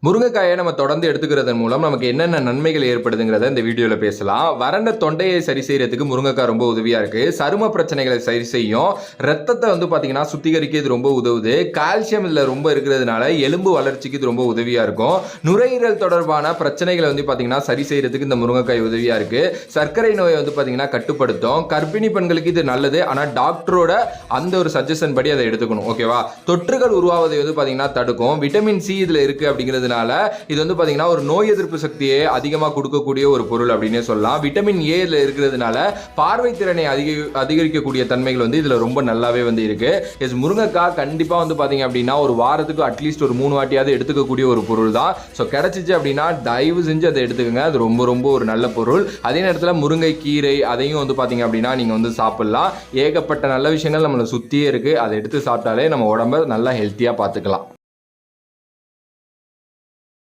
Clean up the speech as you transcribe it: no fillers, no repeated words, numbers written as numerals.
முருங்கைக்காயை நம்ம தொடர்ந்து எடுத்துக்கிறதன் மூலம் நமக்கு என்னென்ன நன்மைகள் ஏற்படுதுங்கிறத இந்த வீடியோவில் பேசலாம். வறண்ட தொண்டையை சரி செய்யறதுக்கு முருங்கைக்காய் ரொம்ப உதவியாக இருக்குது. சரும பிரச்சனைகளை சரி செய்யும். ரத்தத்தை பார்த்தீங்கன்னா சுத்திகரிக்க இது ரொம்ப உதவுது. கால்சியம் இதில் ரொம்ப இருக்கிறதுனால எலும்பு வளர்ச்சிக்கு இது ரொம்ப உதவியாக இருக்கும். நுரையீரல் தொடர்பான பிரச்சனைகளை பார்த்தீங்கன்னா சரி செய்யறதுக்கு இந்த முருங்கைக்காய் உதவியாக இருக்குது. சர்க்கரை நோயை பார்த்தீங்கன்னா கட்டுப்படுத்தும். கர்ப்பிணி பெண்களுக்கு இது நல்லது. ஆனால் டாக்டரோட அந்த ஒரு சஜஷன் படி அதை எடுத்துக்கணும். ஓகேவா? தொற்றுகள் உருவாவதை பார்த்தீங்கன்னா தடுக்கும். விட்டமின் சி இதில் இருக்குது அப்படிங்கிறது இது பாத்தீங்கன்னா ஒரு நோய் எதிர்ப்பு சக்தியை அதிகமாக கொடுக்கக்கூடிய ஒரு பொருள் அப்படின்னே சொல்லலாம். விட்டமின் ஏ இருக்கிறதுனால பார்வை திறனை அதிகரிக்கக்கூடிய தன்மைகள் இதுல ரொம்ப நல்லாவே இருக்கு. முருங்கைக்காய் கண்டிப்பா பாத்தீங்க அப்படின்னா ஒரு வாரத்துக்கு அட்லீஸ்ட் ஒரு 3 வாட்டியாவது எடுத்துக்கக்கூடிய ஒரு பொருள் தான். ஸோ கிடைச்சிச்சு அப்படின்னா தயவு செஞ்சு அதை எடுத்துக்கோங்க. அது ரொம்ப ரொம்ப ஒரு நல்ல பொருள். அதே நேரத்தில் முருங்கை கீரை அதையும் பாத்தீங்க அப்படின்னா நீங்க சாப்பிடலாம். ஏகப்பட்ட நல்ல விஷயங்கள் நம்மளை சுத்தியே இருக்கு. அதை எடுத்து சாப்பிட்டாலே நம்ம உடம்ப நல்லா ஹெல்த்தியா பார்த்துக்கலாம்.